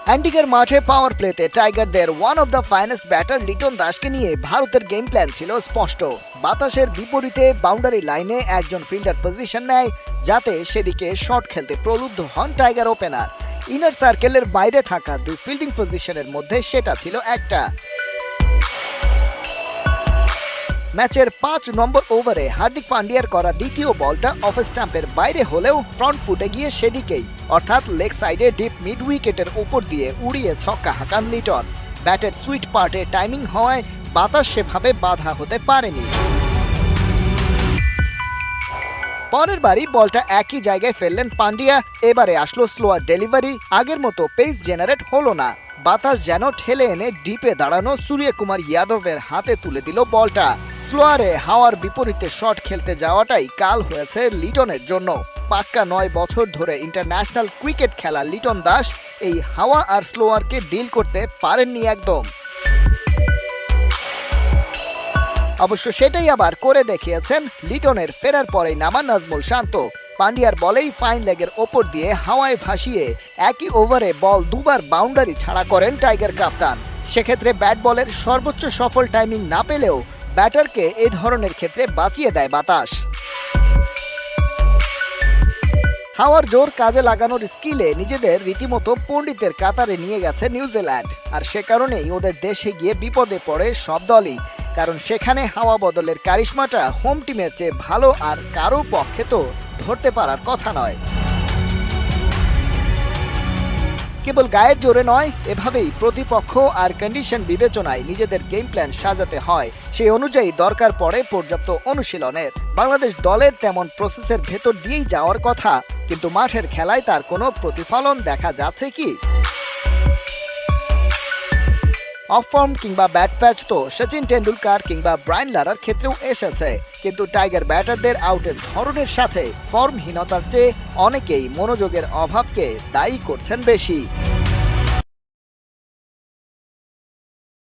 অ্যান্টিকের মাঠে পাওয়ার প্লেতে টাইগারদের one of the finest batter Liton দাসকে নিয়ে ভারতের গেম প্ল্যান ছিল স্পষ্ট। বাতাসের বিপরীতে বাউন্ডারি লাইনে একজন ফিল্ডার পজিশন নেয় যাতে সেদিকে শট খেলতে প্রলুব্ধ হন টাইগার ওপেনার। ইনার সার্কেলের বাইরে থাকা দুই ফিল্ডিং পজিশনের মধ্যে সেটা ছিল একটা। ম্যাচের 5 নম্বর ওভারে হার্দিক পান্ডিয়ার করা দ্বিতীয় বলটা অফ স্টাম্পের বাইরে হলেও ফ্রন্ট ফুটে গিয়ে সেদিকেই, অর্থাৎ লেগ সাইডে ডিপ মিড উইকেটের উপর দিয়ে উড়িয়ে ছক্কা হাঁকান লিটন। ব্যাটের সুইট পার্টে টাইমিং হওয়ায় বাতাস সেভাবে বাধা হতে পারেনি। পরের বারই বলটা একই জায়গায় ফেললেন পান্ডিয়া। এবারে আসলো স্লোয়ার ডেলিভারি, আগের মতো পেস জেনারেট হলো না। বাতাস যেন ঠেলে এনে ডিপে দাঁড়ানো সূর্যকুমার যাদবের হাতে তুলে দিল বলটা। ফ্লোয়ারে হাওয়ার বিপরীতে শট খেলতে যাওয়াটাই কাল হয়েছে লিটনের জন্য। পাক্কা 9 বছর ধরে ইন্টারন্যাশনাল ক্রিকেট খেলা লিটন দাস এই হাওয়া আর স্লোয়ারকে ডিল করতে পারেননি একদম। অবশ্য সেটাই আবার করে দেখিয়েছেন লিটনের ফেরার পরেই নামা নাজমুল শান্ত। পান্ডিয়ার বলেই ফাইন লেগের ওপর দিয়ে হাওয়ায় ভাসিয়ে একই ওভারে বল দুবার বাউন্ডারি ছাড়া করেন টাইগার কাপ্তান। সেক্ষেত্রে ব্যাট বলের সর্বোচ্চ সফল টাইমিং না পেলেও ব্যাটারকে এই ধরনের ক্ষেত্রে বাঁচিয়ে দেয় বাতাস। হাওয়ার জোর কাজে লাগানোর স্কিলে নিজেদের রীতিমতো পণ্ডিতের কাতারে নিয়ে গেছে নিউজিল্যান্ড। আর সে কারণেই ওদের দেশে গিয়ে বিপদে পড়ে সব দলই, কারণ সেখানে হাওয়া বদলের কারিশমাটা হোম টিমের চেয়ে ভালো আর কারো পক্ষে তো ধরতে পারার কথা নয়। কেবল গায়ের জোরে নয়, এভাবেই প্রতিপক্ষ আর কন্ডিশন বিবেচনায় নিজেদের গেম প্ল্যান সাজাতে হয়। সেই অনুযায়ী দরকার পড়ে পর্যাপ্ত অনুশীলনের। বাংলাদেশ দলের তেমন প্রসেসের ভেতর দিয়েই যাওয়ার কথা, কিন্তু মাঠের খেলায় তার কোনো প্রতিফলন দেখা যাচ্ছে কি? অফ ফর্ম কিংবা ব্যাট প্যাচ তো সচিন টেন্ডুলকার কিংবা ব্রায়ান লারার ক্ষেত্রেও এসেছে, কিন্তু টাইগার ব্যাটারদের আউটের ধরনের সাথে ফর্মহীনতার চেয়ে অনেকেই মনোযোগের অভাবকে দায়ী করছেন বেশি।